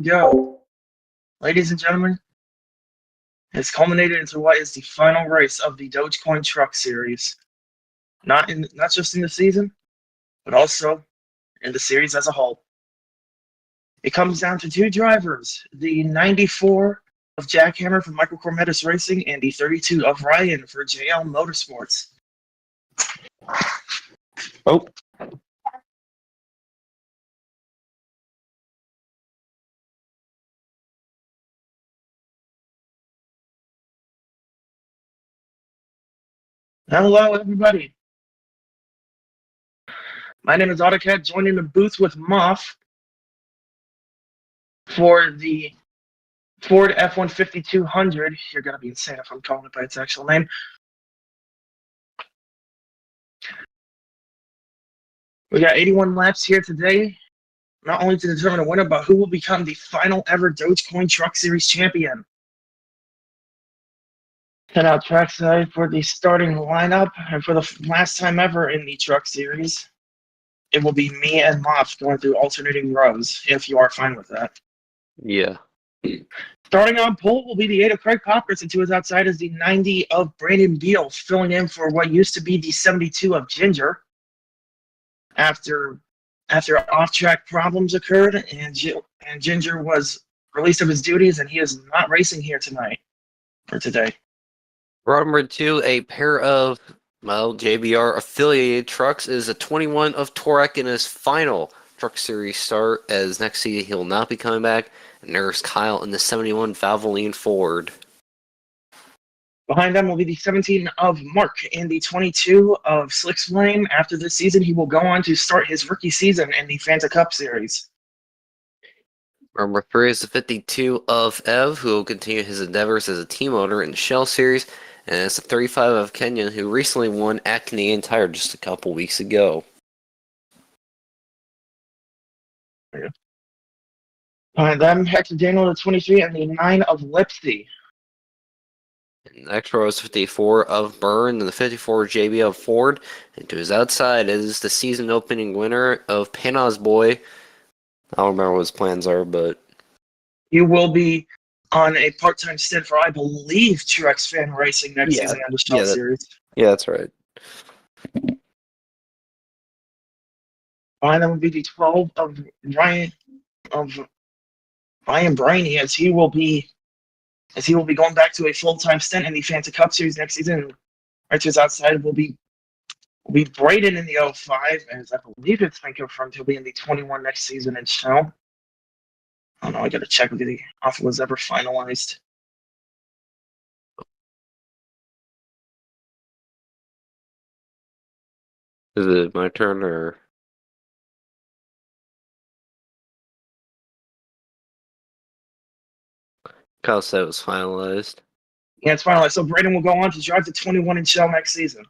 Go. Ladies and gentlemen, it's culminated into what is the final race of the Dogecoin Truck Series. Not just in the season, but also in the series as a whole. It comes down to two drivers, the 94 of Jackhammer for Michael Cormetis Racing and the 32 of Ryan for JL Motorsports. Oh. Hello, everybody. My name is AutoCAD, joining the booth with Moff for the Ford F-150 200. You're going to be insane if I'm calling it by its actual name. We got 81 laps here today, not only to determine a winner, but who will become the final ever Dogecoin Truck Series champion. Head out trackside for the starting lineup, and for the last time ever in the Truck Series, it will be me and Moff going through alternating rows, if you are fine with that. Yeah. Starting on pole will be the 8 of Craig Poppers, and to his outside is the 90 of Brandon Beal, filling in for what used to be the 72 of Ginger. After off-track problems occurred, and Ginger was released of his duties, and he is not racing here tonight for today. Row number 2, a pair of JBR affiliated trucks, is a 21 of Torek in his final Truck Series start, as next season he will not be coming back. And there's Kyle in the 71 Valvoline Ford. Behind them will be the 17 of Mark and the 22 of Slick's Flame. After this season, he will go on to start his rookie season in the Fanta Cup Series. Number 3 is the 52 of Ev, who will continue his endeavors as a team owner in the Shell Series. And it's the 35 of Kenyon, who recently won at Canadian Tire just a couple weeks ago. Behind them, Hector Daniel, the 23, and the 9 of Lipsy. And the next row is 54 of Byrne and the 54 JB of Ford. And to his outside is the season opening winner of Panaz Boy. I don't remember what his plans are, but He will be on a part-time stint for, I believe, Truex Fan Racing next season in the Shell Series. Yeah, that's right. Behind them will be the 12 of Ryan Brainy, as he will be going back to a full-time stint in the Fanta Cup Series next season. Right to his outside will be Braden in the 05, as I believe it's been confirmed he'll be in the 21 next season in Shell. I don't know, I gotta check if the offer was ever finalized. Is it my turn or? Kyle said it was finalized. Yeah, it's finalized. So Braden will go on to drive the 21 in Shell next season.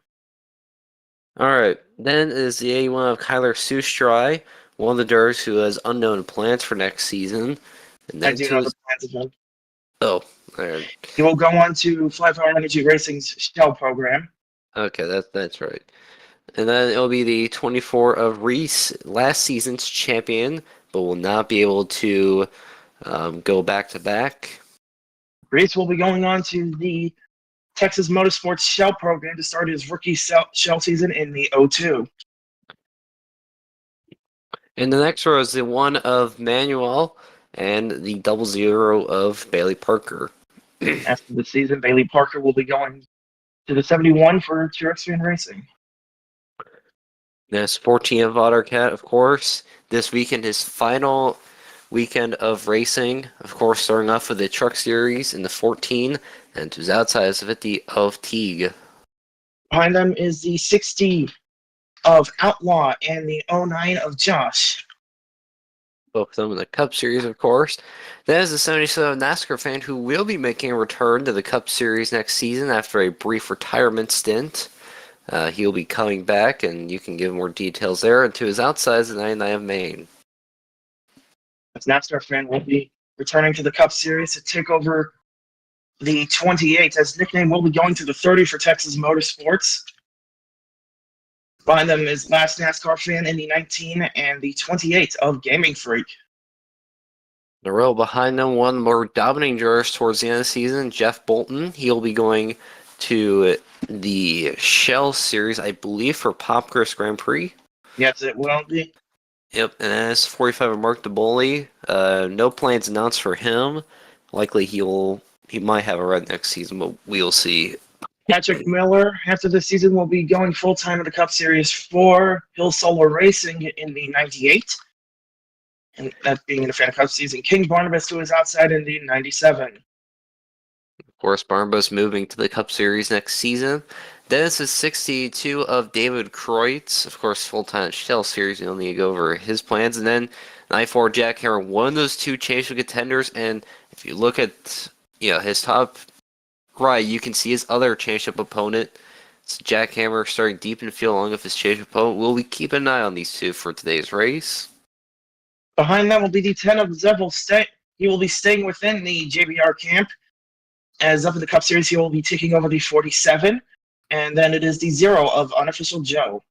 Alright, then is the 81 of Kyler Sustry, one of the Durs who has unknown plans for next season. And then I do know the plans of him. Oh, there. He will go on to Fly Power Energy Racing's Shell program. Okay, that's right. And then it'll be the 24 of Reese, last season's champion, but will not be able to go back-to-back. Reese will be going on to the Texas Motorsports Shell program to start his rookie Shell season in the 02. And the next row is the 1 of Manuel and the 00 of Bailey Parker. After the season, Bailey Parker will be going to the 71 for Truex Fan Racing. That's 14 of Ottercat, of course. This weekend, his final weekend of racing. Of course, starting off with the Truck Series in the 14, and to his outside is the 50 of Teague. Behind them is the 60 of Outlaw and the 09 of Josh. Both of them in the Cup Series, of course. That is the 77 NASCAR fan who will be making a return to the Cup Series next season after a brief retirement stint. He'll be coming back, and you can give more details there. And to his outside is the 99 of Maine. This NASCAR fan will be returning to the Cup Series to take over the 28. His nickname will be going to the 30 for Texas Motorsports. Behind them is last NASCAR fan in the 19 and the 28 of Gaming Freak. The row behind them, one of the more dominating drivers towards the end of the season, Jeff Bolton. He'll be going to the Shell Series, I believe, for Popcross Grand Prix. Yes, it will be. Yep, and as 45 of Mark DeBoley, no plans announced for him. Likely he might have a run next season, but we'll see. Patrick Miller, after the season, will be going full-time in the Cup Series for Hill Solar Racing in the 98. And that being in the Fan Cup season. King Barnabas, who is outside in the 97. Of course, Barnabas moving to the Cup Series next season. Then it's the 62 of David Kreutz, of course, full-time Shell Series. We don't need to go over his plans. And then 94 Jack Hammer, one of those two championship contenders. And if you look at his top right, you can see his other championship opponent. It's Jack Hammer starting deep in the field along with his championship opponent. Will we keep an eye on these two for today's race? Behind them will be the 10 of Zevil. He will be staying within the JBR camp. As up in the Cup Series, he will be taking over the 47. And then it is the 0 of Unofficial Joe.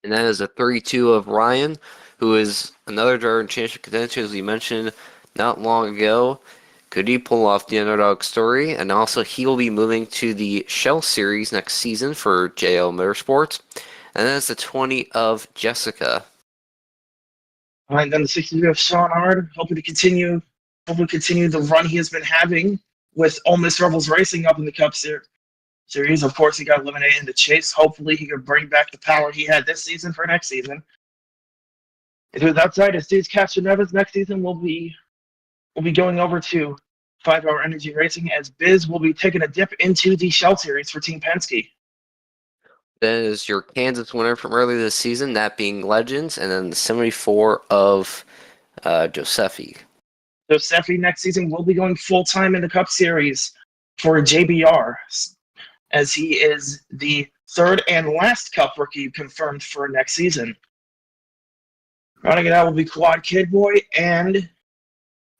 And that is a 32 of Ryan, who is another driver in championship contention, as we mentioned not long ago. Could he pull off the underdog story? And also, he will be moving to the Shell Series next season for JL Motorsports. And that's the 20 of Jessica. And then the 62 of Sean Hard, hoping to continue the run he has been having with Ole Miss Rebels Racing up in the Cup Series. Of course, he got eliminated in the chase. Hopefully, he can bring back the power he had this season for next season. And who's outside is Steve's Castro Neves. Next season, we'll be going over to 5 Hour Energy Racing as Biz will be taking a dip into the Shell Series for Team Penske. That is your Kansas winner from earlier this season, that being Legends, and then the 74 of Josephi. Josephi next season will be going full-time in the Cup Series for JBR, as he is the third and last Cup rookie confirmed for next season. Running it out will be Quad Kid Boy and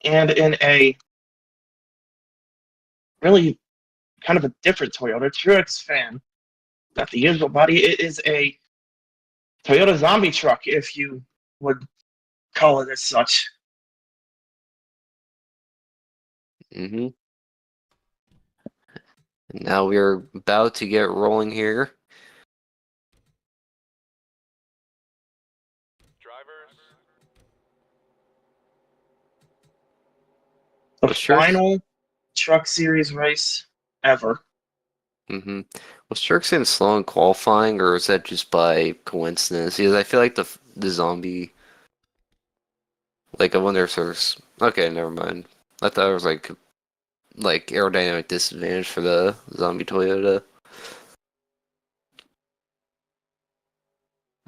in a really kind of a different Toyota Truex fan. Not the usual body. It is a Toyota zombie truck, if you would call it as such. Mm-hmm. Now we're about to get rolling here. The final Truck Series race ever. Mm-hmm. Was Truex in slow in qualifying, or is that just by coincidence? Because I feel like the zombie. Like, I wonder if there's. Okay, never mind. I thought it was like aerodynamic disadvantage for the zombie Toyota.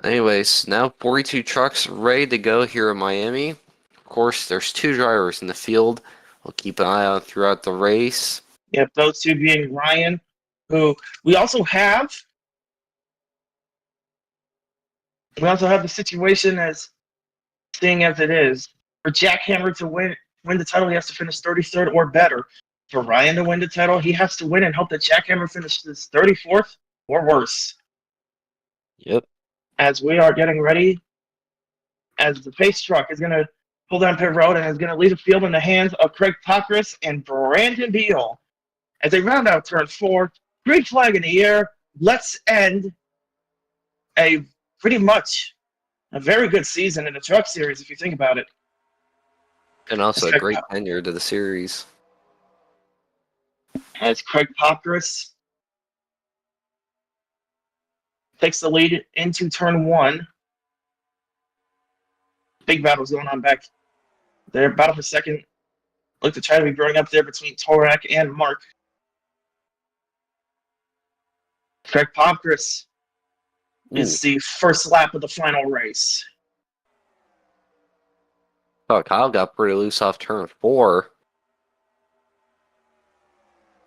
Anyways, now 42 trucks ready to go here in Miami. Of course, there's 2 drivers in the field. We'll keep an eye on throughout the race. Yep, those 2 being Ryan, who we also have the situation as seeing as it is. For Jack Hammer to win the title, he has to finish 33rd or better. For Ryan to win the title, he has to win and hope that Jack Hammer finishes 34th or worse. Yep. As we are getting ready, as the pace truck is going to pull down pit road and is going to leave the field in the hands of Craig Tokris and Brandon Beal. As they round out turn 4, green flag in the air. Let's end a pretty much a very good season in the Truck Series, if you think about it. And also a great tenure to the series. As Craig Tokris takes the lead into turn 1. Big battles going on back there. Battle for second. Look to try to be growing up there between Torak and Mark. Craig Tokris is the first lap of the final race. Oh, Kyle got pretty loose off turn 4.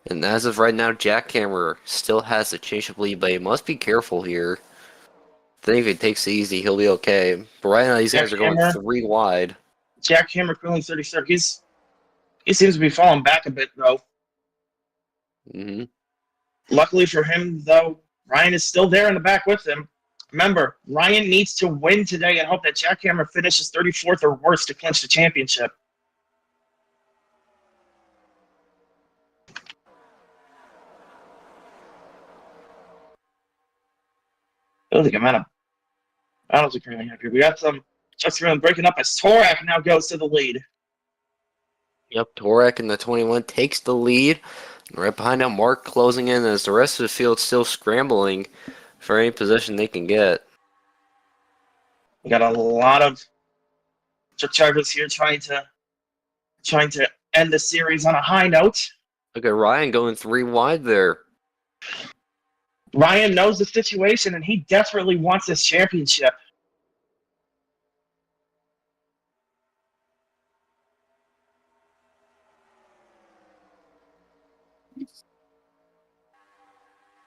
And as of right now, Jack Hammer still has the championship lead, but he must be careful here. I think if he takes it easy, he'll be okay. But right now, these guys are going 3 wide. Jack Hammer currently 33rd. He seems to be falling back a bit, though. Mm-hmm. Luckily for him, though, Ryan is still there in the back with him. Remember, Ryan needs to win today and hope that Jack Hammer finishes 34th or worse to clinch the championship. I don't think I'm out of battles occurring here. We got some just breaking up as Torak now goes to the lead. Yep, Torek in the 21 takes the lead. Right behind him, Mark closing in as the rest of the field still scrambling for any position they can get. We got a lot of truck drivers here trying to end the series on a high note. Look at Ryan going 3 wide there. Ryan knows the situation and he desperately wants this championship.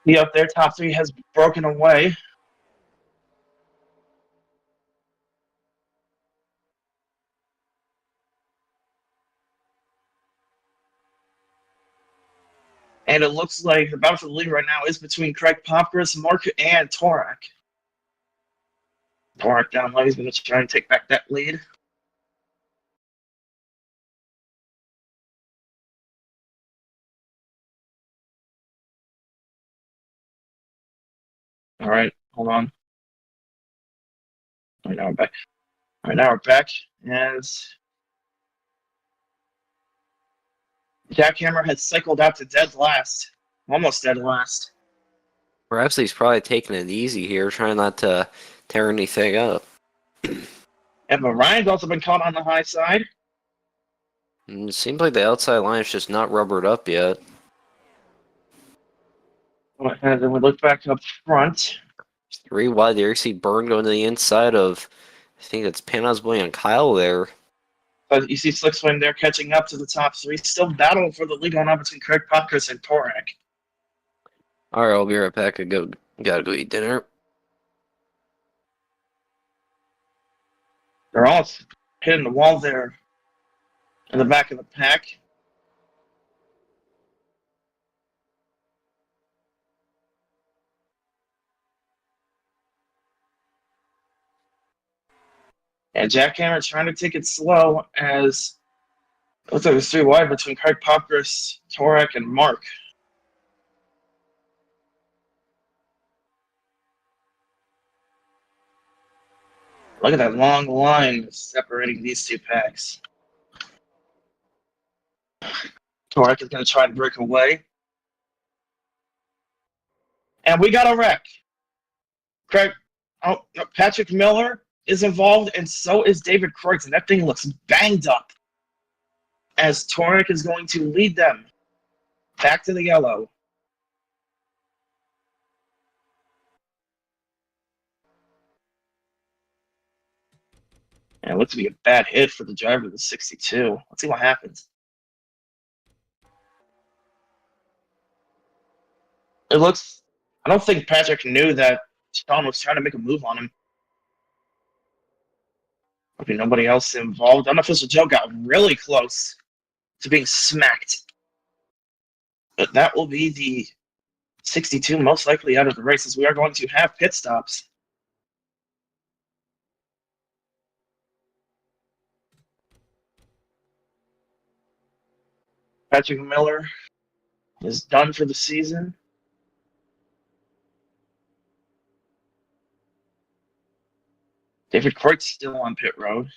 The up there top three has broken away. And it looks like the battle for the lead right now is between Craig Popgris, Mark, and Torak. Torak down low. He's going to try and take back that lead. All right, hold on. All right, now we're back. All right, now we're back. As Jackhammer has cycled out to dead last. Almost dead last. Perhaps he's probably taking it easy here, trying not to tear anything up. And but Ryan's also been caught on the high side. It seems like the outside line is just not rubbered up yet. And then we look back up front. 3 wide there. You see Burn going to the inside of, I think that's Panaz Boy and Kyle there. But you see Slick Swim there catching up to the top three. Still battling for the lead going on between Craig Popkins and Torak. Alright, I'll be right back. Gotta go eat dinner. They're all hitting the wall there in the back of the pack. And Jackhammer trying to take it slow as it looks like it's 3 wide between Craig Popkins, Torak, and Mark. Look at that long line separating these two packs. Torak is going to try to break away. And we got a wreck. Patrick Miller is involved, and so is David Kreutz, and that thing looks banged up as Torak is going to lead them back to the yellow. And it looks to be a bad hit for the driver of the 62. Let's see what happens. It looks, I don't think Patrick knew that Sean was trying to make a move on him. Okay, nobody else involved. Unofficial Joe got really close to being smacked. But that will be the 62 most likely out of the race, as we are going to have pit stops. Patrick Miller is done for the season. David Kreutz still on pit road.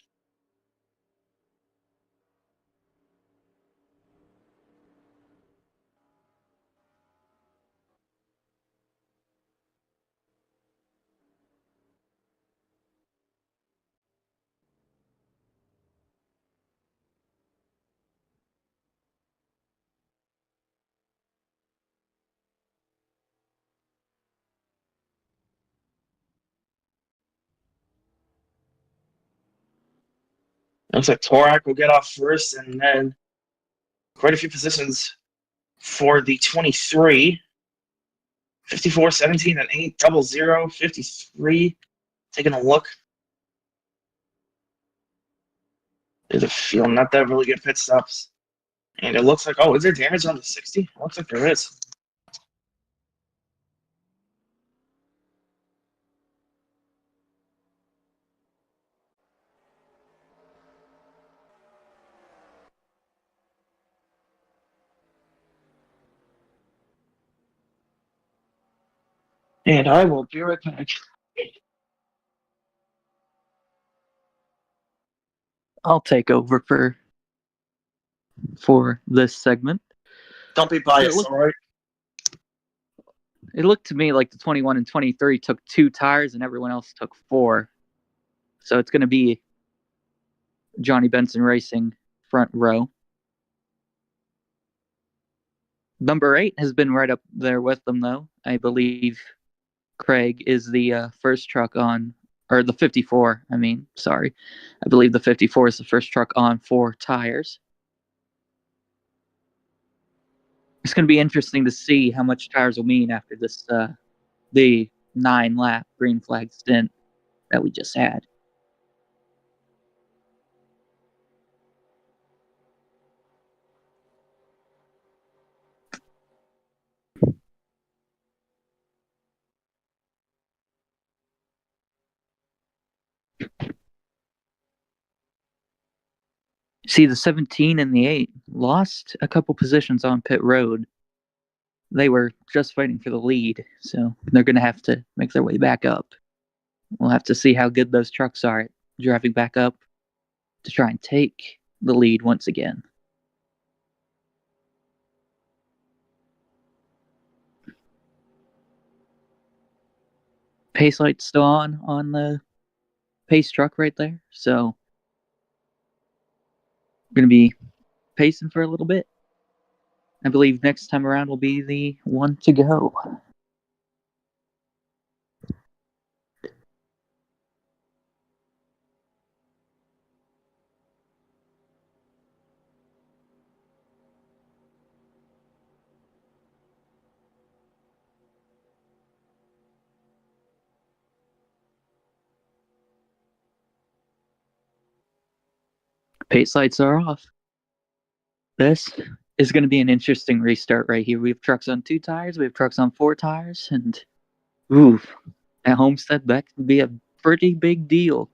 Looks like Torak will get off first, and then quite a few positions for the 23. 54, 17, and 8, 00, 53. Taking a look. There's a feel not that really good pit stops. And it looks like, oh, is there damage on the 60? It looks like there is. And I will be right back. I'll take over for this segment. Don't be biased, all right? It looked to me like the 21 and 23 took 2 tires and everyone else took 4. So it's going to be Johnny Benson Racing front row. Number 8 has been right up there with them, though. I believe Craig is the first truck on, or the 54, I believe the 54 is the first truck on 4 tires. It's going to be interesting to see how much tires will mean after this, the 9-lap green flag stint that we just had. See, the 17 and the 8 lost a couple positions on pit road. They were just fighting for the lead, so they're going to have to make their way back up. We'll have to see how good those trucks are at driving back up to try and take the lead once again. Pace light's still on the pace truck right there, so we're going to be pacing for a little bit. I believe next time around will be the one to go. Pace lights are off. This is going to be an interesting restart right here. We have trucks on 2 tires, we have trucks on 4 tires, and at Homestead, that could be a pretty big deal,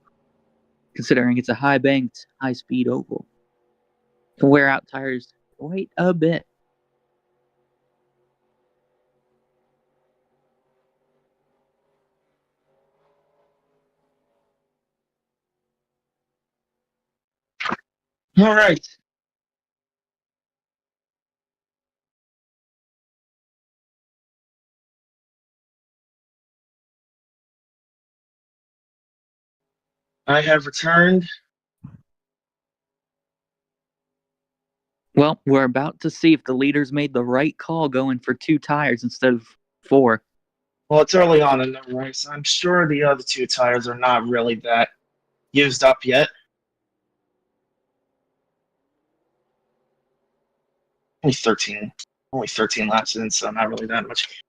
considering it's a high-banked, high-speed oval. Can wear out tires quite a bit. All right. I have returned. Well, we're about to see if the leaders made the right call going for 2 tires instead of 4. Well, it's early on in the race. I'm sure the other 2 tires are not really that used up yet. Only 13 laps in, so not really that much.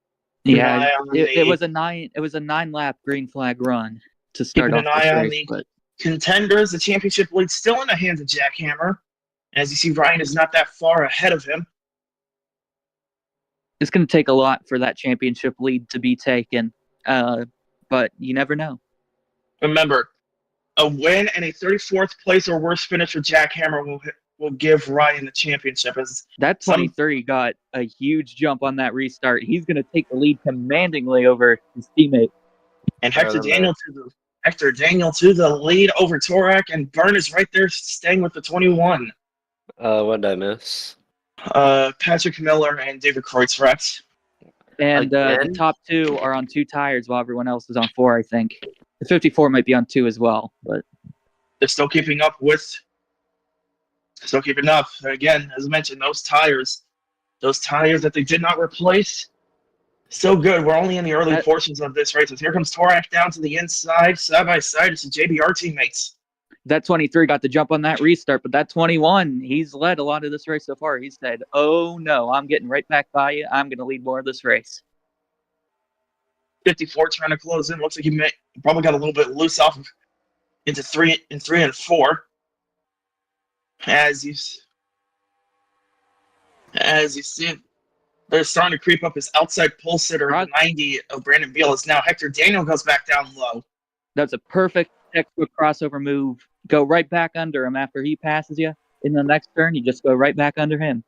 Yeah, it was a 9-lap green flag run to start off this race. But contenders, the championship lead still in the hands of Jack Hammer. As you see, Ryan is not that far ahead of him. It's going to take a lot for that championship lead to be taken, but you never know. Remember, a win and a 34th place or worse finish for Jack Hammer will give Ryan the championship. That 23 got a huge jump on that restart. He's going to take the lead commandingly over his teammate. And Hector Daniel to the lead over Torak, and Byrne is right there staying with the 21. What did I miss? Patrick Miller and David Kreutzrex. And the top 2 are on 2 tires while everyone else is on 4, I think. The 54 might be on 2 as well, but they're still keeping up. Again, as I mentioned, those tires that they did not replace, so good. We're only in the early portions of this race. Here comes Torak down to the inside, side by side. It's the JBR teammates. That 23 got the jump on that restart, but that 21, he's led a lot of this race so far. He said, "Oh no, I'm getting right back by you. I'm going to lead more of this race." 54 trying to close in. Looks like he probably got a little bit loose off into 3 and 4. As you see, they're starting to creep up his outside pole sitter at 90 of Brandon Beal. As now Hector Daniel goes back down low. That's a perfect textbook crossover move. Go right back under him after he passes you. In the next turn, you just go right back under him.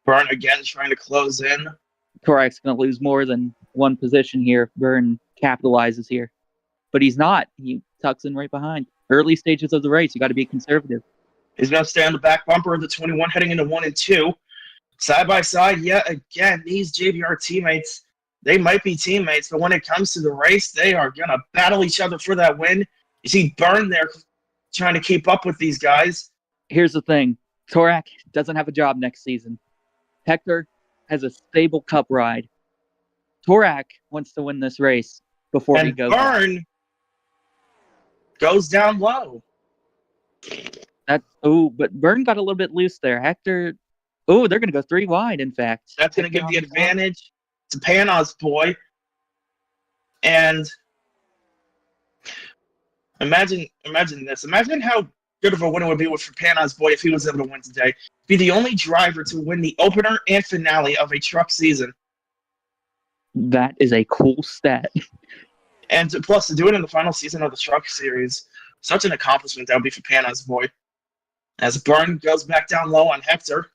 Byrne again trying to close in. Torak's going to lose more than 1 position here. Byrne capitalizes here. But he's not. He tucks in right behind. early stages of the race. You got to be conservative. He's going to stay on the back bumper of the 21 heading into 1 and 2. Side by side, yet again, these JBR teammates, they might be teammates, but when it comes to the race, they are going to battle each other for that win. You see Byrne there trying to keep up with these guys. Here's the thing. Torak doesn't have a job next season. Hector has a stable cup ride. Torak wants to win this race before he goes out. Byrne goes down low. But Byrne got a little bit loose there. Hector, they're going to go 3 wide, in fact. That's going to give the advantage to Panos Boy. And imagine this. Imagine how good of a win it would be for Panos Boy if he was able to win today. Be the only driver to win the opener and finale of a truck season. That is a cool stat. And plus, to do it in the final season of the truck series, such an accomplishment that would be for Panos Boy. As Byrne goes back down low on Hector.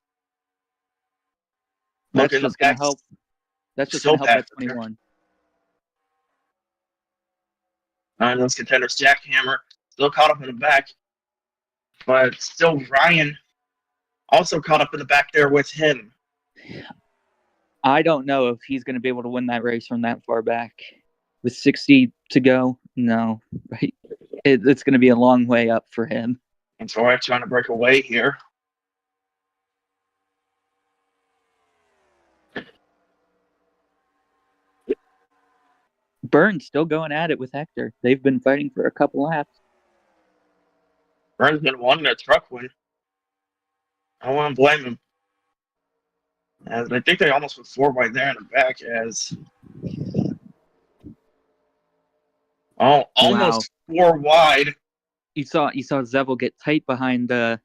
That's just going to help. That's just going to help that 21. And those contenders, Jackhammer, still caught up in the back. But still Ryan also caught up in the back there with him. I don't know if he's going to be able to win that race from that far back. With 60 to go, no. It's going to be a long way up for him. And Torak trying to break away here. Byrne's still going at it with Hector. They've been fighting for a couple laps. Byrne's been wanting a truck win. I don't want to blame him. As I think they almost went 4 wide there in the back as almost 4 wide. You saw Zevel get tight behind the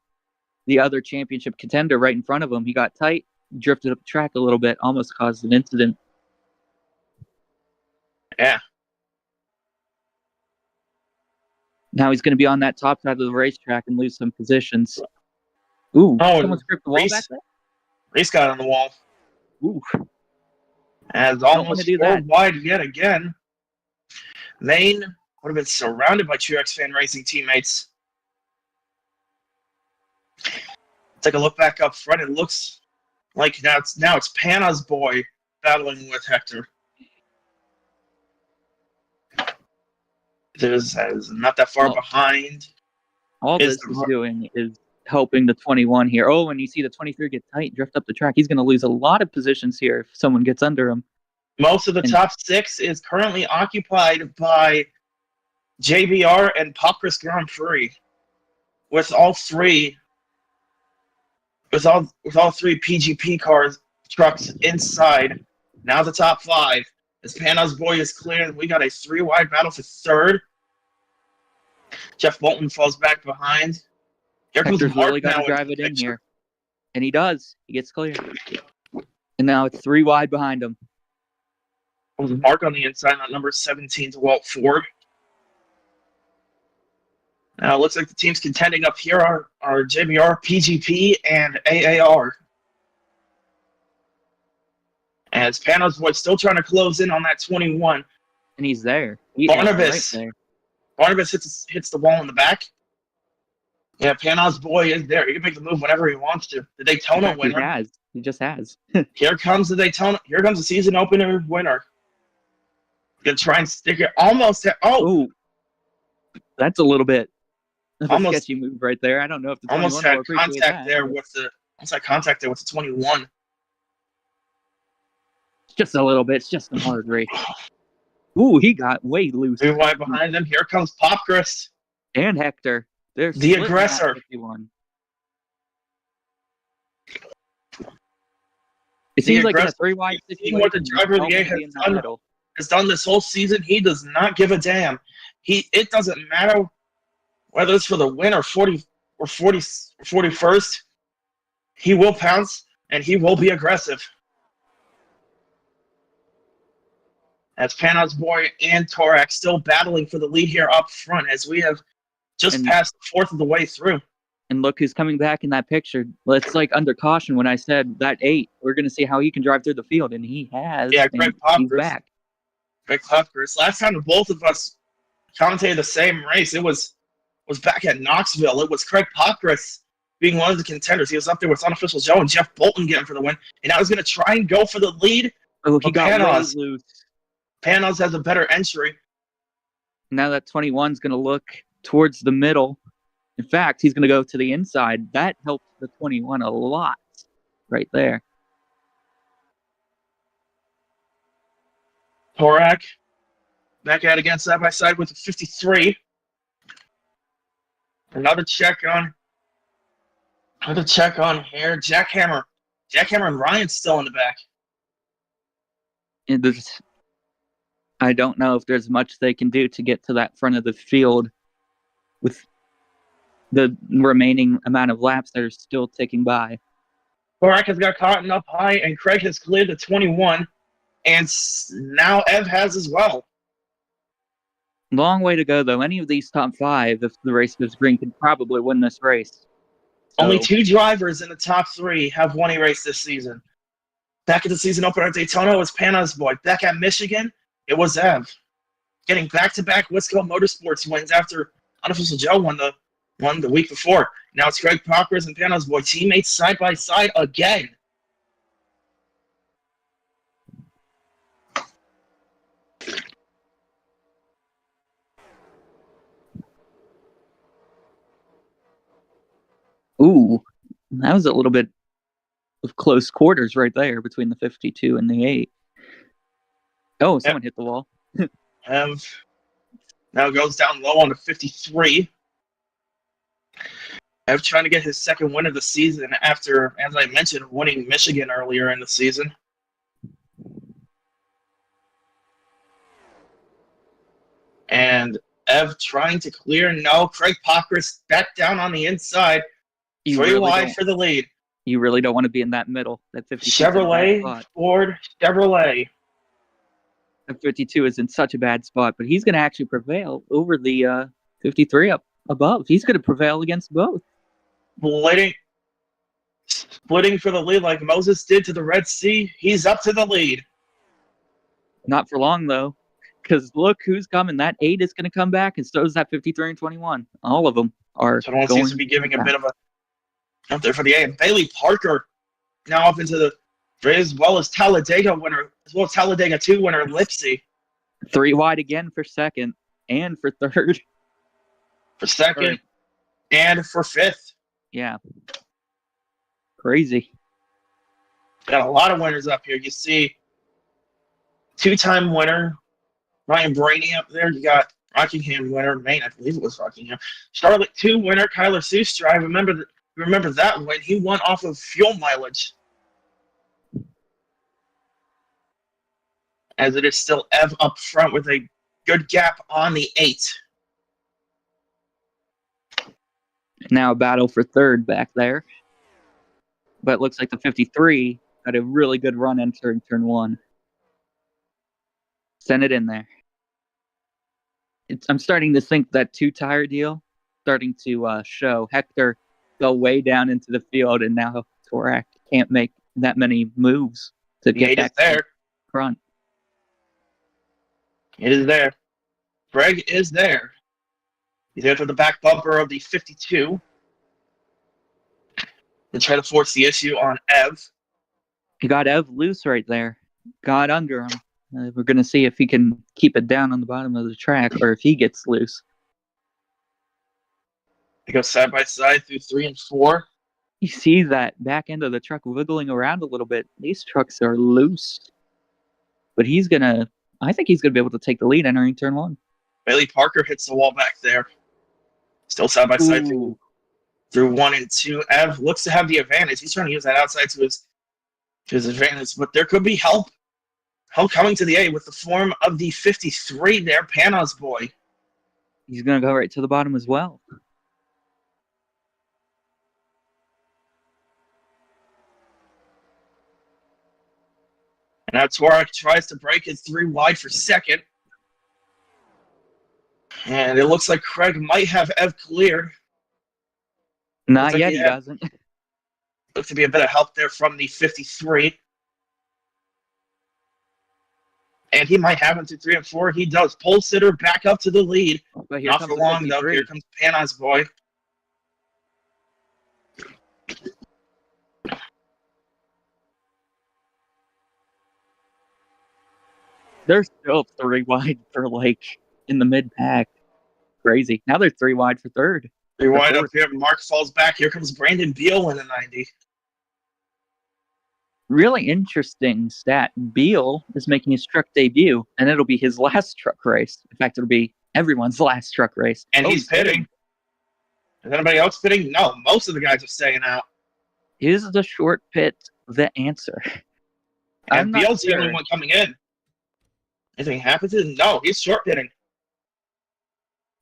other championship contender right in front of him. He got tight, drifted up the track a little bit, almost caused an incident. Yeah. Now he's going to be on that top side of the racetrack and lose some positions. Ooh, someone stripped the wall back there? Reese got on the wall. Ooh. As almost 4 wide yet again. Maine would have been surrounded by Truex Fan Racing teammates. Take a look back up front. It looks like now it's Panos Boy battling with Hector. It is not that far behind. All this is doing is helping the 21 here. Oh, and you see the 23 get tight, drift up the track. He's going to lose a lot of positions here if someone gets under him. Most of the top 6 is currently occupied by JBR and Popcris Grand Prix, with all three PGP trucks inside. Now the top 5 as Panos Boy is clear. We got a 3 wide battle for 3rd. Jeff Bolton falls back behind. Here comes Hector's really got to drive it in here, and he does. He gets clear, and now it's 3 wide behind him. There's Mark on the inside on number 17 to Walt Ford. Now it looks like the teams contending up here are JBR, PGP, and AAR. As Panos Boy still trying to close in on that 21. And he's there. Barnabas. Right there. Barnabas hits the wall in the back. Yeah, Panos Boy is there. He can make the move whenever he wants to. The Daytona winner. He just has. Here comes the Daytona. Here comes the season opener winner. Gonna try and stick it almost at. Oh, that's a little bit of a almost sketchy move right there. I don't know if the 21 almost had will appreciate contact that. there with the. Almost had contact there with the 21. Just a little bit. It's just a hard race. Ooh, he got way loose. 3 wide behind him. Here comes Popcris. And Hector. They're the aggressor. It seems like in a 3 wide situation, what the driver of the A has done this whole season. He does not give a damn. It doesn't matter whether it's for the win or 41st. He will pounce and he will be aggressive. As Panos Boy and Torak still battling for the lead here up front as we have just passed the 4th of the way through. And look who's coming back in that picture. It's like under caution when I said that 8. We're going to see how he can drive through the field, and he has. Yeah, Greg Popcris. He's back. Greg Popcris. Last time both of us commentated the same race, it was was back at Knoxville. It was Craig Pockris being one of the contenders. He was up there with Unofficial Joe and Jeff Bolton getting for the win. And now he's going to try and go for the lead. Oh, he got way Panos loose. has a better entry. Now that 21's going to look towards the middle. In fact, he's going to go to the inside. That helps the 21 a lot right there. Horak back at again side by side with a 53. Another check on here. Jackhammer and Ryan's still in the back. And I don't know if there's much they can do to get to that front of the field with the remaining amount of laps that are still ticking by. Horak has got caught up high, and Craig has cleared the 21, and now Ev has as well. Long way to go, though. Any of these top five, if the race goes green, could probably win this race. Only 2 drivers in the top 3 have won a race this season. Back at the season opener at Daytona, it was Panos' boy. Back at Michigan, it was Ev. Getting back-to-back Wisco Motorsports wins after Unofficial Joe won the week before. Now it's Craig Pockris and Panos' boy, teammates side by side again. Ooh, that was a little bit of close quarters right there between the 52 and the 8. Oh, someone hit the wall. Ev now goes down low on the 53. Ev trying to get his second win of the season after, as I mentioned, winning Michigan earlier in the season. And Ev trying to clear. No, Craig Pockris back down on the inside. 3 wide for the lead. You really don't want to be in that middle. That 52 Chevrolet, Ford, Chevrolet. That 52 is in such a bad spot, but he's going to actually prevail over the 53 up above. He's going to prevail against both. Splitting for the lead like Moses did to the Red Sea. He's up to the lead. Not for long, though, because look who's coming. That 8 is going to come back, and so is that 53 and 21. All of them are 21 seems to be giving a bit of a up there for the A. And Bailey Parker now up into the as well as Talladega winner, as well as Talladega 2 winner Lipsy. 3 wide again for second and for third. For second and for 5th. Yeah. Crazy. Got a lot of winners up here. You see 2-time winner Ryan Braney up there. You got Rockingham winner, Maine, I believe it was Rockingham. Charlotte 2 winner, Kyler Seuss. I remember that win. He won off of fuel mileage. As it is still Ev up front with a good gap on the 8. Now a battle for third back there. But it looks like the 53 had a really good run entering turn 1. Send it in there. I'm starting to think that 2-tire deal starting to show. Hector fell way down into the field, and now Torak can't make that many moves to get back there. Front. It is there. Greg is there. He's there for the back bumper of the 52. To try to force the issue on Ev. He got Ev loose right there. Got under him. We're going to see if he can keep it down on the bottom of the track or if he gets loose. They go side by side through 3 and 4. You see that back end of the truck wiggling around a little bit. These trucks are loose. But I think he's going to be able to take the lead entering turn 1. Bailey Parker hits the wall back there. Still side by side through 1 and 2. Ev looks to have the advantage. He's trying to use that outside to his advantage. But there could be help coming to the A with the form of the 53 there, Panos' boy. He's going to go right to the bottom as well. And now Torak tries to break his 3 wide for second. And it looks like Craig might have Ev cleared. Not yet, he doesn't. Looks to be a bit of help there from the 53. And he might have him to 3 and 4. He does. Pole sitter back up to the lead. But here Not comes for the long, though. 53. Here comes Pana's boy. They're still 3 wide for in the mid pack. Crazy. Now they're 3 wide for third. They wind up fourth. here. Mark falls back. Here comes Brandon Beal in a 90. Really interesting stat. Beal is making his truck debut, and it'll be his last truck race. In fact, it'll be everyone's last truck race. And he's pitting. Is anybody else pitting? No, most of the guys are staying out. Is the short pit the answer? And Beal's the only one coming in. Anything happens? No, he's short pitting.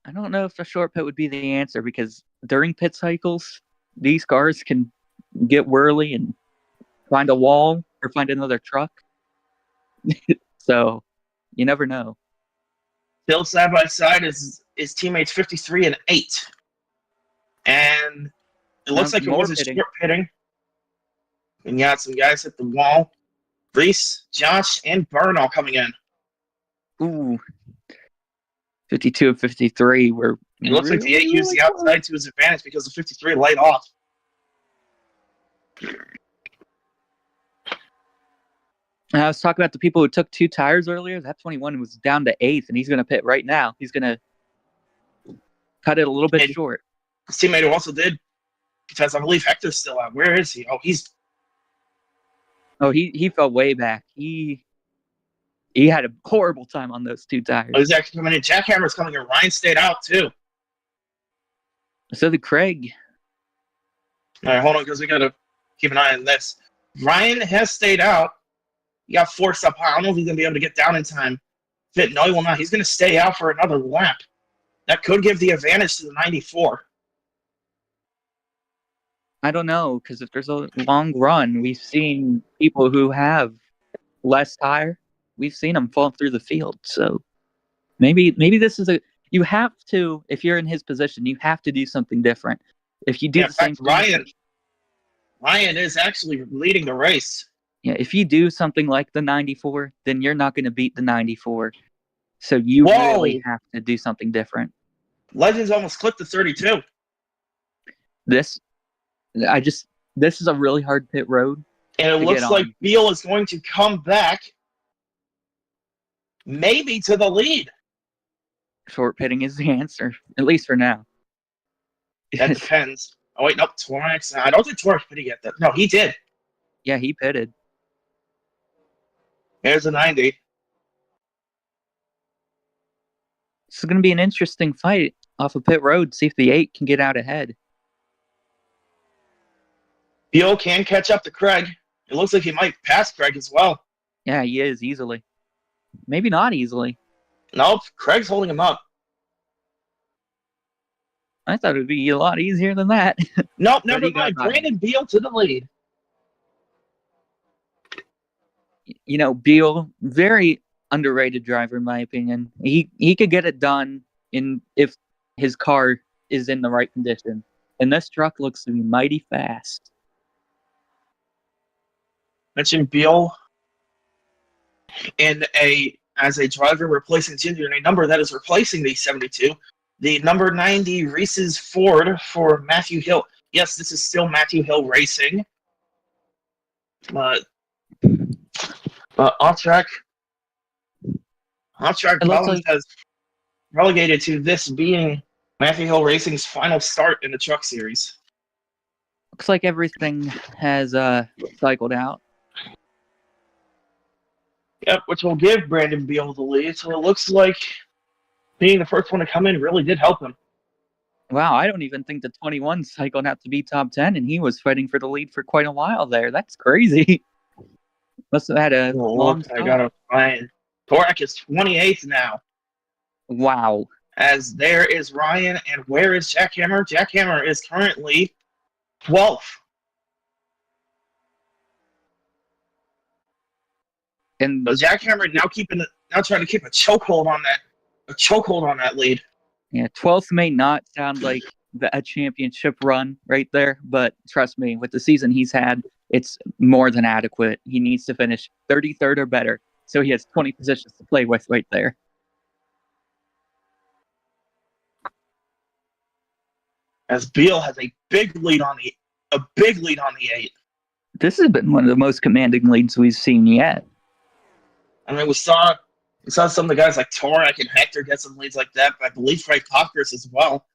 I don't know if the short pit would be the answer because during pit cycles, these cars can get whirly and find a wall or find another truck. So you never know. Still side by side is his teammates 53 and 8. And it looks like it was a short pitting. And you got some guys hit the wall. Reese, Josh, and Byrne all coming in. Ooh. 52 and 53 were. It looks like the 8 used the outside to his advantage because the 53 laid off. I was talking about the people who took 2 tires earlier. That 21 was down to 8th, and he's going to pit right now. He's going to cut it a little bit short. His teammate who also did, because I believe Hector's still out. Where is he? Oh, he fell way back. He had a horrible time on those 2 tires. He's actually coming in. Jackhammer's coming in. Ryan stayed out, too. So did Craig. All right, hold on, because we got to keep an eye on this. Ryan has stayed out. He got forced up high. I don't know if he's going to be able to get down in time. No, he will not. He's going to stay out for another lap. That could give the advantage to the 94. I don't know, because if there's a long run, we've seen people who have less tire. We've seen them fall through the field. So maybe this is you have to, if you're in his position, you have to do something different. If you do the same thing. Ryan is actually leading the race. Yeah, if you do something like the 94, then you're not going to beat the 94. So you really have to do something different. Legends almost clipped the 32. This is a really hard pit road. And it looks like Beal is going to come back maybe to the lead. Short pitting is the answer, at least for now. That depends. Oh, wait, nope, Torx. I don't think Torx pitted yet. No, he did. Yeah, he pitted. There's a 90. This is going to be an interesting fight off of pit road. See if the 8 can get out ahead. Beal can catch up to Craig. It looks like he might pass Craig as well. Yeah, he is easily. Maybe not easily. Nope, Craig's holding him up. I thought it would be a lot easier than that. Nope, never mind. Brandon Beal to the lead. You know, Beal, very underrated driver in my opinion. He could get it done if his car is in the right condition. And this truck looks to be mighty fast. Mentioned Beal as a driver replacing Ginger in a number that is replacing the 72. The number 90 Reese's Ford for Matthew Hill. Yes, this is still Matthew Hill Racing. But off-track Collins has relegated to this being Matthew Hill Racing's final start in the Truck Series. Looks like everything has cycled out. Yep, which will give Brandon Beal the lead. So it looks like being the first one to come in really did help him. Wow, I don't even think the 21 cycled out to be top 10, and he was fighting for the lead for quite a while there. That's crazy. Must have had a long I gotta find. Torak is 28th now. Wow. As there is Ryan, and where is Jackhammer? Jackhammer is currently 12th. And so Jackhammer now trying to keep a chokehold on that lead. Yeah, 12th may not sound like a championship run right there, but trust me, with the season he's had, it's more than adequate. He needs to finish 33rd or better So he has 20 positions to play with right there. As Beal has a big lead on the 8. This has been one of the most commanding leads we've seen yet. I mean, we saw some of the guys like Torek and Hector get some leads like that, but I believe Frank Pockers as well.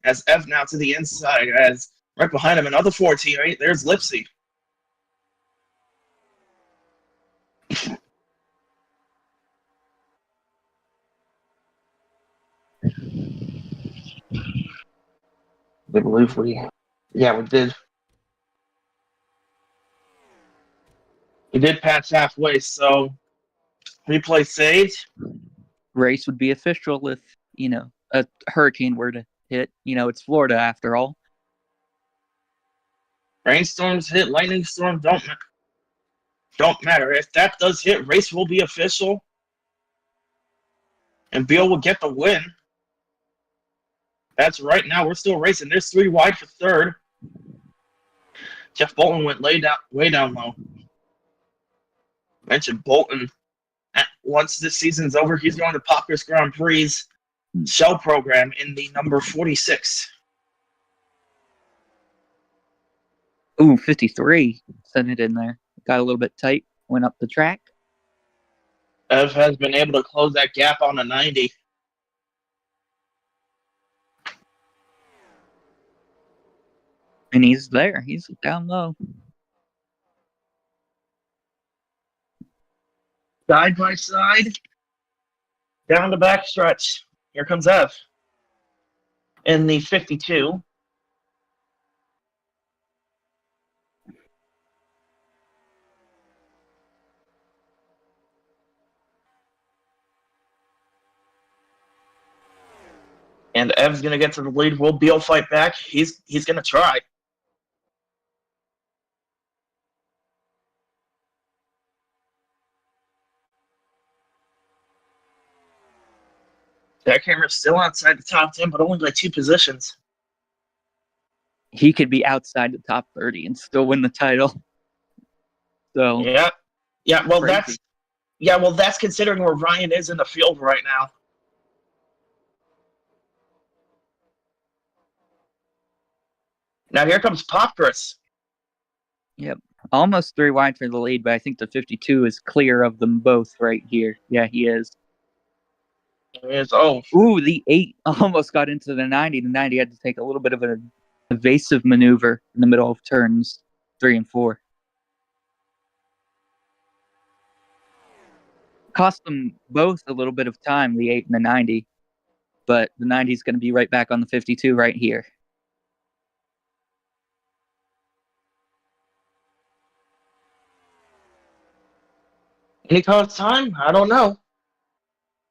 As Ev now to the inside, as right behind him another 14-8. There's Lipsy. I believe we did. We did pass halfway, so replay saved. Race would be official if, a hurricane were to hit. It's Florida after all. Rainstorms hit, lightning storm don't matter. If that does hit, race will be official. And Beal will get the win. That's right now. We're still racing. There's 3 wide for third. Jeff Bolton went way down low. Mentioned Bolton. Once this season's over, he's going to Poplar's Grand Prix shell program in the number 46. Ooh, 53. Sent it in there. Got a little bit tight. Went up the track. Ev has been able to close that gap on a 90. And he's there. He's down low. Side by side. Down the back stretch. Here comes Ev. In the 52. And Ev's going to get to the lead. Will Beal fight back? He's going to try. Jackhammer's still outside the top 10, but only by 2 positions. He could be outside the top 30 and still win the title. So yeah. Well, crazy. that's considering where Ryan is in the field right now. Now here comes Popkris. Yep. Almost 3 wide for the lead, but I think the 52 is clear of them both right here. Yeah, he is. Ooh, the 8 almost got into the 90. The 90 had to take a little bit of an evasive maneuver in the middle of turns 3 and 4. Cost them both a little bit of time, the 8 and the 90. But the 90 is going to be right back on the 52 right here. Any cost time? I don't know.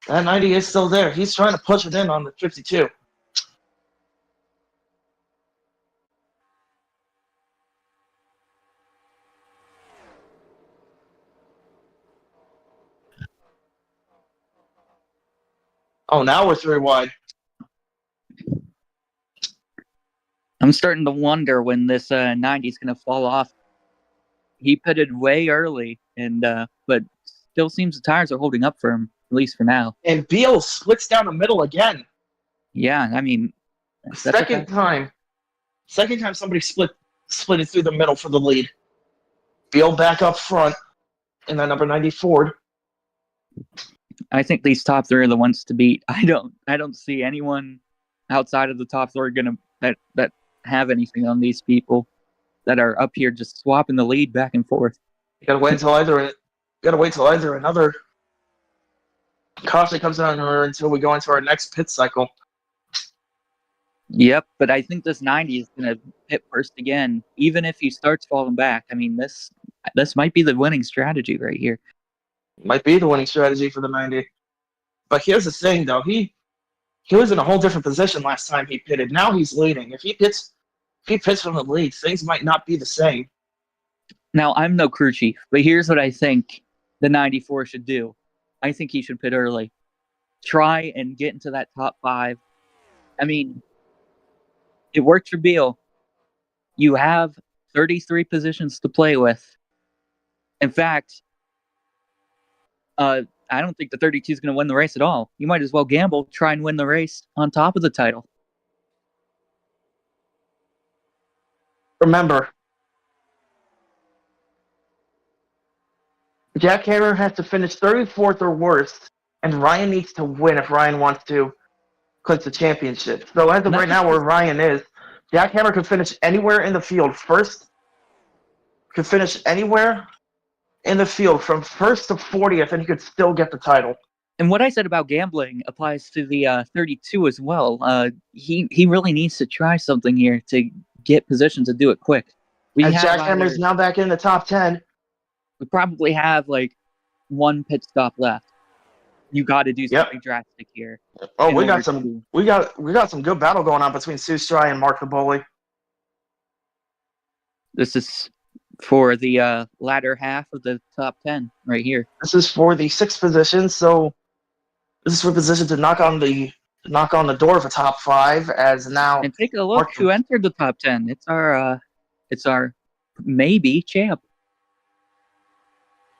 That 90 is still there. He's trying to push it in on the 52. Oh, now we're 3 wide. I'm starting to wonder when this 90 is going to fall off. He pitted way early, but still seems the tires are holding up for him, at least for now. And Beal splits down the middle again. Yeah, I mean, second time somebody split it through the middle for the lead. Beal back up front in that number 90 Ford. I think these top 3 are the ones to beat. I don't see anyone outside of the top 3 that have anything on these people that are up here just swapping the lead back and forth. You gotta wait until either another caution comes on or until we go into our next pit cycle. Yep, but I think this 90 is going to hit first again, even if he starts falling back. I mean, this might be the winning strategy right here. Might be the winning strategy for the 90. But here's the thing, though. He was in a whole different position last time he pitted. Now he's leading. If he pits from the lead, things might not be the same. Now, I'm no crew chief, but here's what I think the 94 should do. I think he should pit early. Try and get into that top 5. I mean, it worked for Beal. You have 33 positions to play with. In fact, I don't think the 32 is going to win the race at all. You might as well gamble, try and win the race on top of the title. Remember, Jack Hammer has to finish 34th or worse, and Ryan needs to win if Ryan wants to clinch the championship. So as of right now, where Ryan is, Jack Hammer could finish anywhere in the field first. Could finish anywhere in the field from first to 40th, and he could still get the title. And what I said about gambling applies to the 32 as well. He really needs to try something here to get position to do it quick. As Jack Hammer's now back in the top 10. We probably have like one pit stop left. You got to do something drastic here. Oh, we got some good battle going on between Sue Stry and Mark the Bully. This is for the latter half of the top 10 right here. This is for the 6th position, so this is for position to knock on the door of the top 5. As now, and take a look who entered the top 10. It's our maybe champ.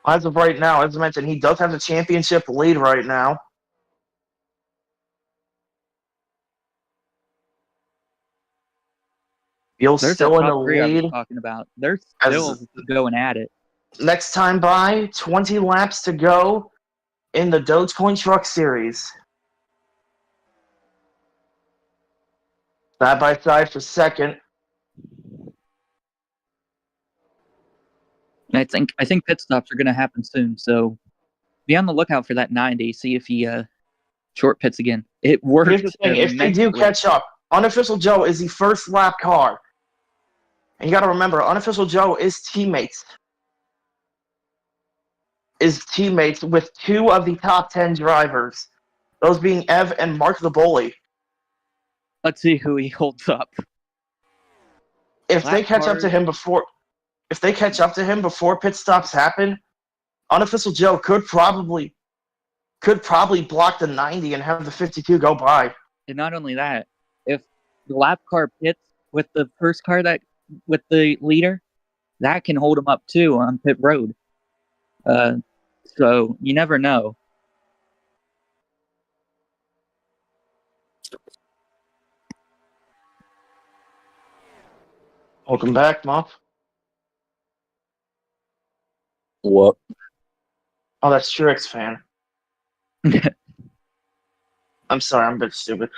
As of right now, as I mentioned, he does have the championship lead right now. Bill's still in the lead. Talking about. They're still going at it. Next time by, 20 laps to go in the Dogecoin Truck Series. Side by side for second. I think pit stops are going to happen soon, so be on the lookout for that 90. See if he short pits again. It worked. Here's the thing: if they do catch up, Unofficial Joe is the first lap car, and you got to remember, Unofficial Joe is teammates with 2 of the top 10 drivers, those being Ev and Mark the Bully. Let's see who he holds up. If they catch up to him before pit stops happen, Unofficial Joe could probably block the 90 and have the 52 go by. And not only that, if the lap car pits with the first car with the leader, that can hold him up too on pit road. So you never know. Welcome back, Mop. What? Oh, that's Trix fan. I'm sorry, I'm a bit stupid.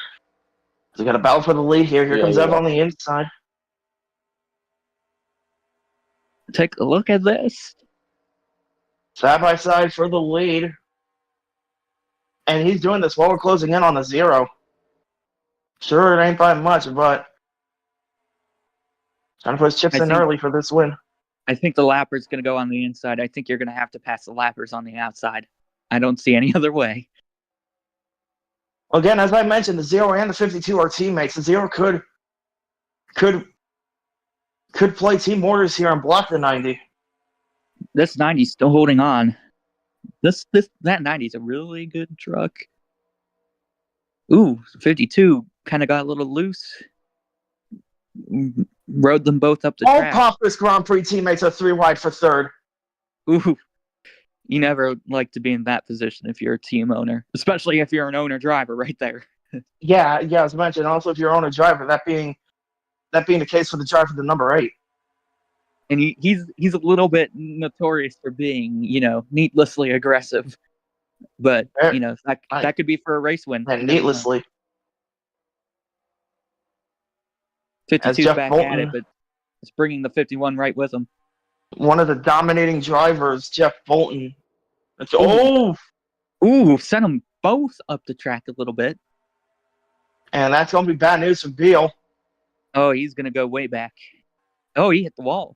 We got a battle for the lead here. Here comes Ev on the inside. Take a look at this. Side by side for the lead. And he's doing this while we're closing in on the 0. Sure, it ain't by much, but trying to put his chips in early for this win. I think the lapper's going to go on the inside. I think you're going to have to pass the lappers on the outside. I don't see any other way. Again, as I mentioned, the 0 and the 52 are teammates. The 0 could play team orders here and block the 90. This 90's still holding on. That 90's a really good truck. Ooh, 52 kind of got a little loose. Rode them both up the track. All Pappas Grand Prix teammates are 3 wide for third. Ooh, you never like to be in that position if you're a team owner, especially if you're an owner-driver right there. Yeah, as mentioned. Also, if you're owner-driver, that being the case for the driver, the number 8. And he's a little bit notorious for being, needlessly aggressive. But, that could be for a race win. And needlessly. 52's back at it, but it's bringing the 51 right with him. One of the dominating drivers, Jeff Bolton. Ooh, sent them both up the track a little bit. And that's going to be bad news for Beal. Oh, he's going to go way back. Oh, he hit the wall.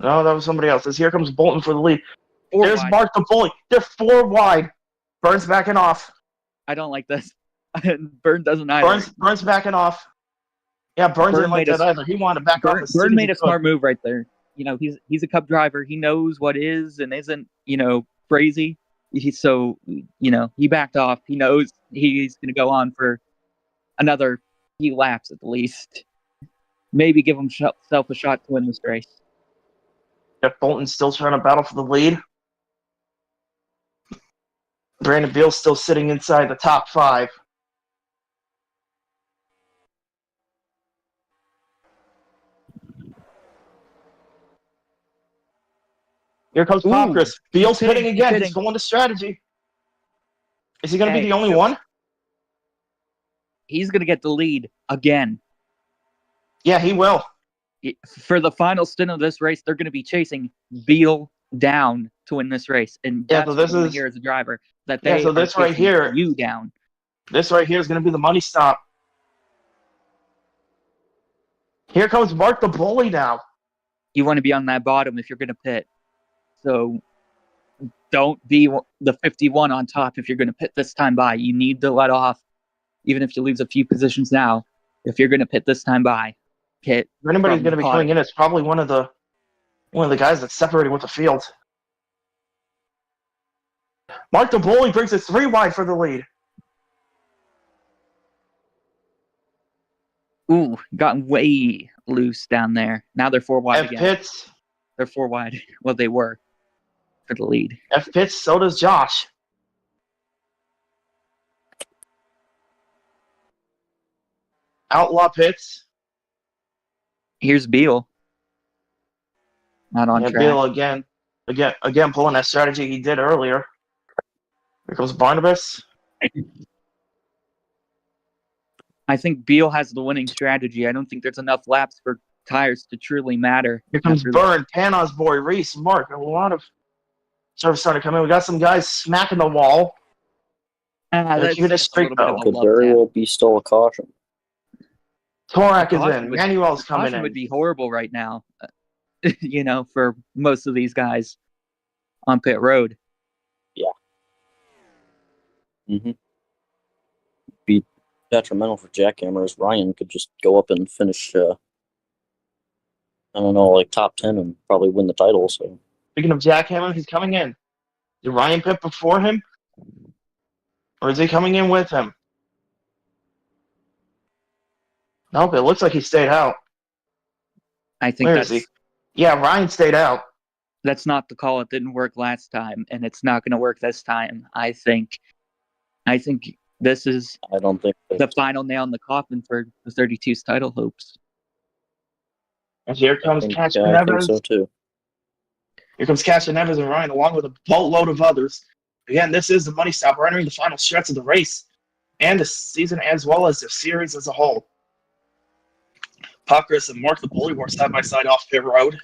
No, that was somebody else. Here comes Bolton for the lead. There's wide. Mark the Bully. They're 4 wide. Burns backing off. I don't like this. Burn doesn't either. Burns backing off. Yeah, Burns didn't like that either. He wanted to back off. Burn made a smart move right there. He's a Cup driver. He knows what is and isn't, crazy. He backed off. He knows he's going to go on for another few laps at the least. Maybe give himself a shot to win this race. Jeff Bolton's still trying to battle for the lead. Brandon Beal's still sitting inside the top 5. Here comes Popkris. Beal's pitting again. He's going to strategy. Is he going to be the only one? He's going to get the lead again. Yeah, he will. For the final stint of this race, they're going to be chasing Beal down to win this race. And that's what you want to hear as a driver. That they are this right here, you down. This right here is going to be the money stop. Here comes Mark the Bully now. You want to be on that bottom if you're going to pit. So don't be the 51 on top if you're going to pit this time by. You need to let off, even if you lose a few positions now. If you're going to pit this time by, pit. If anybody's going to be coming in, it's probably one of the guys that's separating with the field. Mark the Bully brings it 3 wide for the lead. Ooh, gotten way loose down there. Now they're 4 wide again. Pitts. They're 4 wide. Well, they were for the lead. F Pitts, so does Josh. Outlaw Pitts. Here's Beal. Not on track. Beal again pulling that strategy he did earlier. Here comes Barnabas. I think Beal has the winning strategy. I don't think there's enough laps for tires to truly matter. Here comes Byrne, Panon's boy, Reese, Mark. A lot of service starting to come in. We got some guys smacking the wall. That's just a little bit of a Could love very tap. well be still a caution. Torak is in. Manuel's coming in. Caution would be horrible right now, for most of these guys on pit road. Yeah. Mm-hmm. Be detrimental for jackhammers. Ryan could just go up and finish, top 10 and probably win the title. So, Speaking of jackhammer, he's coming in. Did Ryan pit before him? Or is he coming in with him? Nope, it looks like he stayed out. I think Where is he? Yeah, Ryan stayed out. That's not the call. It didn't work last time, and it's not going to work this time. I think this is I don't think the final nail in the coffin for the 32's title hopes. And here comes Casper I think Nevers. so too. Here comes Casper Nevers and Ryan, along with a boatload of others. Again, this is the money stop. We're entering the final stretch of the race and the season as well as the series as a whole. Popkris and Mark the Bully were side by side off pit road.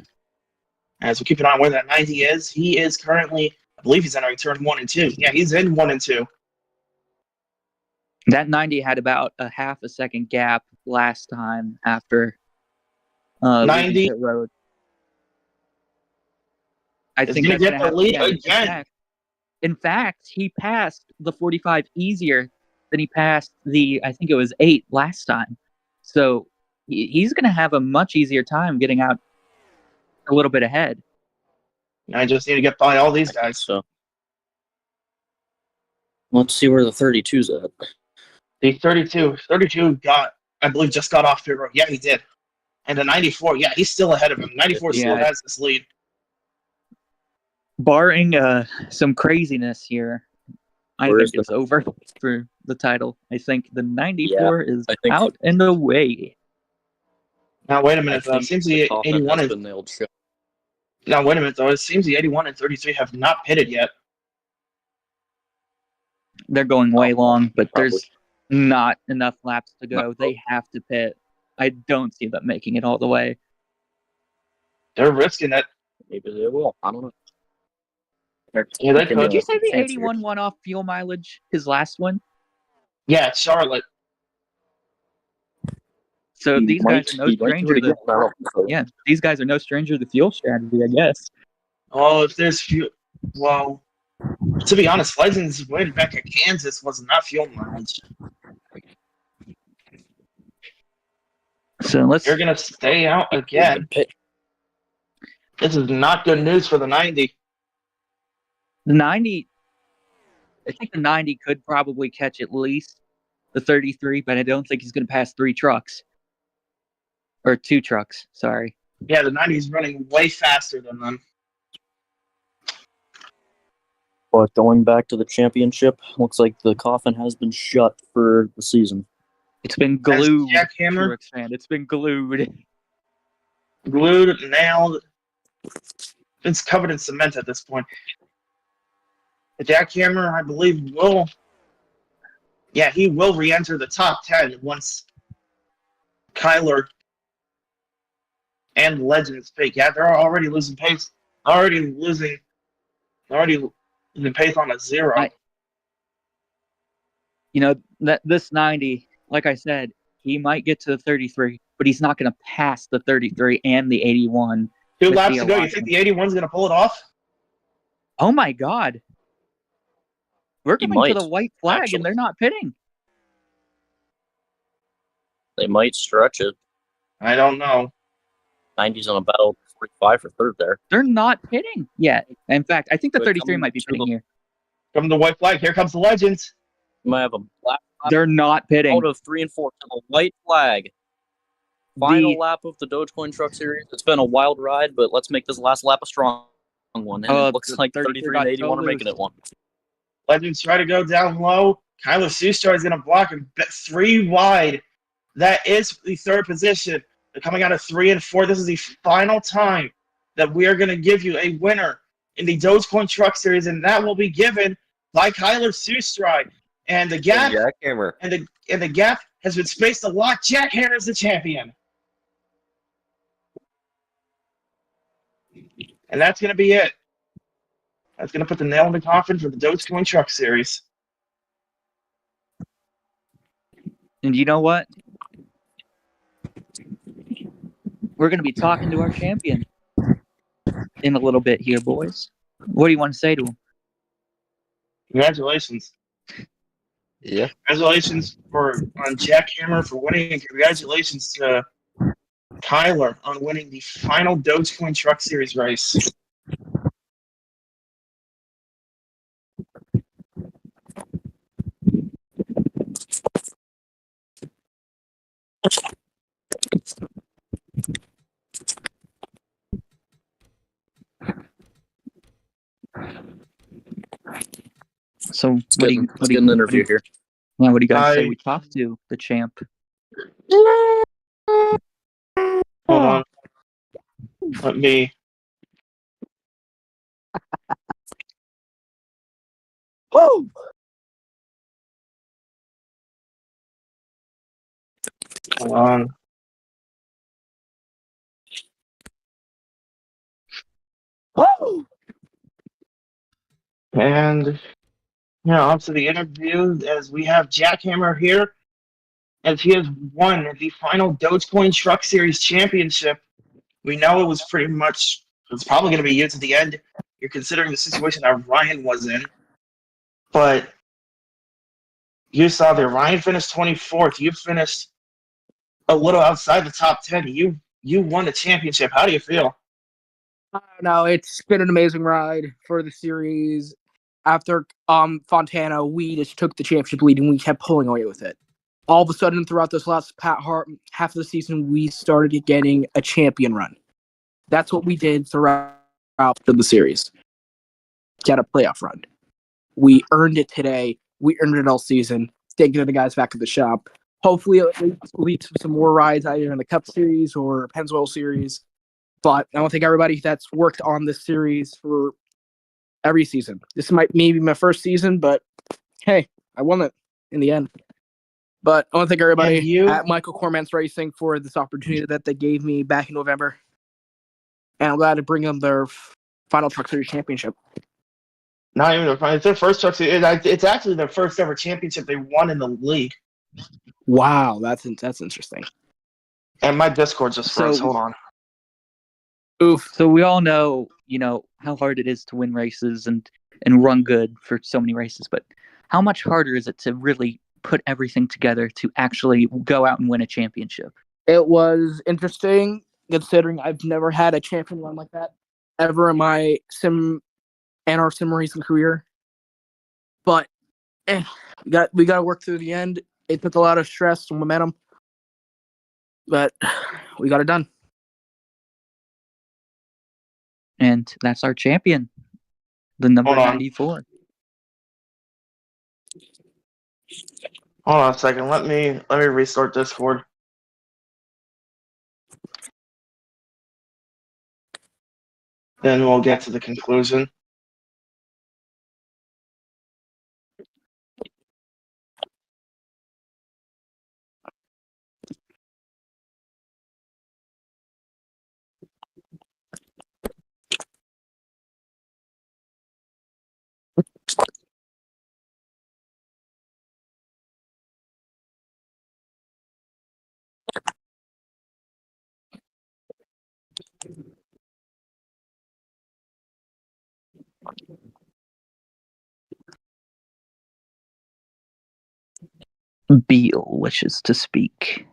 As we keep an eye on where that 90 is, he is currently, I believe he's entering turn 1 and 2. Yeah, he's in 1 and 2. That 90 had about a half a second gap last time after 90 pit road. I think that's going to have lead to again. In fact, he passed the 45 easier than he passed I think it was 8 last time. So he's going to have a much easier time getting out a little bit ahead. I just need to get by all these guys. So, let's see where the 32's at. The 32 I believe, just got off pit road. Yeah, he did. And the 94, yeah, he's still ahead of him. 94 still has this lead. Barring some craziness here, I think it's over for the title. I think the 94 is out and away. Now, wait a minute, though. It seems the 81 is... Now, wait a minute, though. It seems the 81 and 33 have not pitted yet. They're going way long, but there's not enough laps to go. They have to pit. I don't see them making it all the way. They're risking it. Maybe they will. I don't know. Yeah, they could. Did you say the 81 won off fuel mileage, his last one? Yeah, it's Charlotte. So these guys are no stranger to these guys are no stranger to fuel strategy, I guess. Oh, if there's fuel, well, to be honest, Legends way back at Kansas was not fuel mileage. So You're gonna stay out again. This is not good news for the 90. The 90, I think the 90 could probably catch at least the 33, but I don't think he's going to pass 3 trucks. Or 2 trucks, sorry. Yeah, the 90 is running way faster than them. But going back to the championship, looks like the coffin has been shut for the season. It's been glued. Jackhammer Truex fan. It's been glued. glued, nailed. It's covered in cement at this point. The Jackhammer, I believe, he will re-enter the top 10 once Kyler and Legends pick. Yeah, they're already losing pace. Already losing pace on a 0. That this 90, like I said, he might get to the 33, but he's not going to pass the 33 and the 81. 2 with laps the to go. You allotment. think the 81's going to pull it off? Oh my God. We're He going to the might, white flag actually. and they're not pitting. They might stretch it. I don't know. 90's on a battle 45 for third there. They're not pitting yet. In fact, I think the But 33 coming might be to pitting the- here. From the white flag, here comes the Legends. You might have a black They're not pitting. out of 3 and 4 to the white flag. Final lap of the Dogecoin Truck Series. It's been a wild ride, but let's make this last lap a strong one. And it looks like 33 and 81 are making it one. Legends try to go down low. Kyler Sustar is going to block him 3 wide. That is the third position. They're coming out of 3 and 4. This is the final time that we are going to give you a winner in the Dogecoin Truck Series, and that will be given by Kyler Sustar. And the gap Jackhammer. and the gap has been spaced a lot. Jackhammer is the champion. And that's going to be it. That's going to put the nail in the coffin for the Dogecoin Truck Series. And you know what? We're going to be talking to our champion in a little bit here, boys. What do you want to say to him? Congratulations. Yeah. Congratulations on Jackhammer for winning, and congratulations to Kyler on winning the final Dogecoin Truck Series race. So, Let's get an interview here. Yeah, what do you guys say I- we talk to the champ? Hold on. Let me. Whoa! Hold on. Whoa! And on to the interview as we have Jackhammer here, as he has won the final Dogecoin Truck Series championship. We know it's probably going to be you to the end. You're considering the situation that Ryan was in. But you saw there, Ryan finished 24th. You finished a little outside the top 10. You won the championship. How do you feel? No, it's been an amazing ride for the series. After Fontana, we just took the championship lead and we kept pulling away with it. All of a sudden, throughout this last half of the season, we started getting a champion run. That's what we did throughout the series. Get a playoff run. We earned it today. We earned it all season. Thank you to the guys back at the shop. Hopefully, it leads to some more rides either in the Cup Series or Pennzoil Series. But I want to thank everybody that's worked on this series for every season. This might maybe my first season, but hey, I won it in the end. But I want to thank everybody at Michael Cormans Racing for this opportunity that they gave me back in November. And I'm glad to bring them their final Truck Series championship. Not even it's their first Truck Series. It's actually their first ever championship they won in the league. Wow, that's interesting. And my Discord just froze. Hold on. Oof. So we all know, how hard it is to win races and run good for so many races, but how much harder is it to really put everything together to actually go out and win a championship? It was interesting considering I've never had a champion run like that ever in my sim racing career. But we got to work through the end. It took a lot of stress and momentum, but we got it done. And that's our champion, the number Hold on. 94. Hold on a second. Let me restart Discord. Then we'll get to the conclusion. Beal wishes to speak.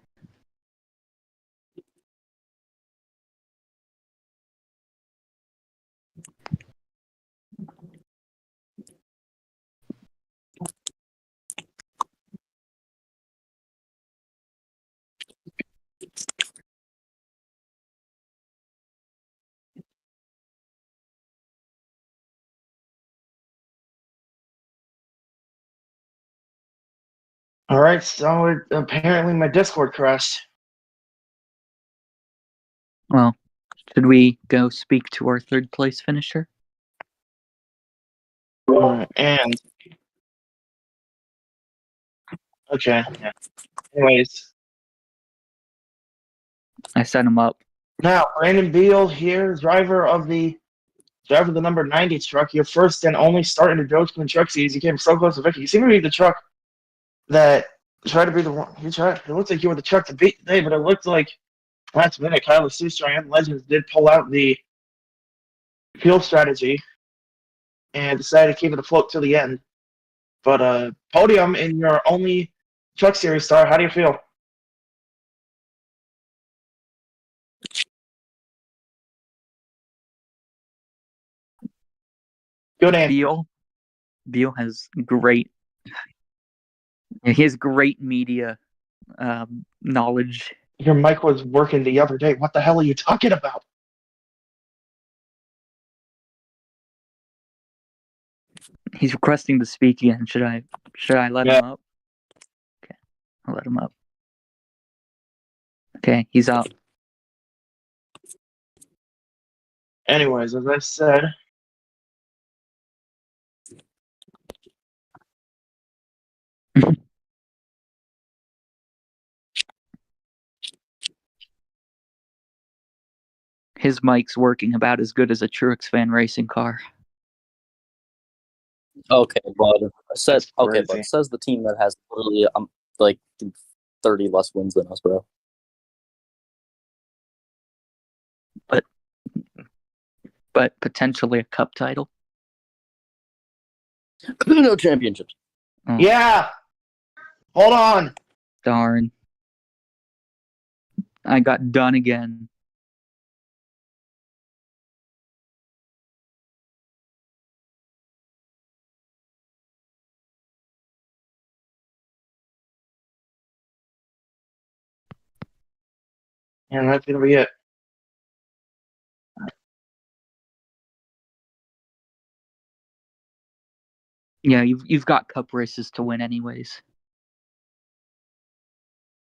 All right, so apparently my Discord crashed. Well, should we go speak to our third place finisher? And okay, yeah. Anyways, I set him up. now Brandon Beal here, driver of the number 90 truck, your first and only start in the Dogecoin Truck Series. You came so close to victory. You seem to be the truck that tried to be the one. It looked like you were the truck to beat today, but it looked like last minute Kyle Sustra and Legends did pull out the fuel strategy and decided to keep it afloat till the end. But podium in your only Truck Series star, how do you feel? Good answer. Beal has great. He has great media knowledge. Your mic was working the other day. What the hell are you talking about? He's requesting to speak again. Should I let Yeah. him up? Okay, I'll let him up. Okay, he's up. Anyways, as I said, His mic's working about as good as a Truex fan racing car. Okay, but That's but crazy. says the team that has literally like 30 less wins than us, bro. But potentially a cup title. No championships. Oh, Yeah. Hold on. darn. I got done again. And that's gonna be it. Yeah, you've got cup races to win anyways.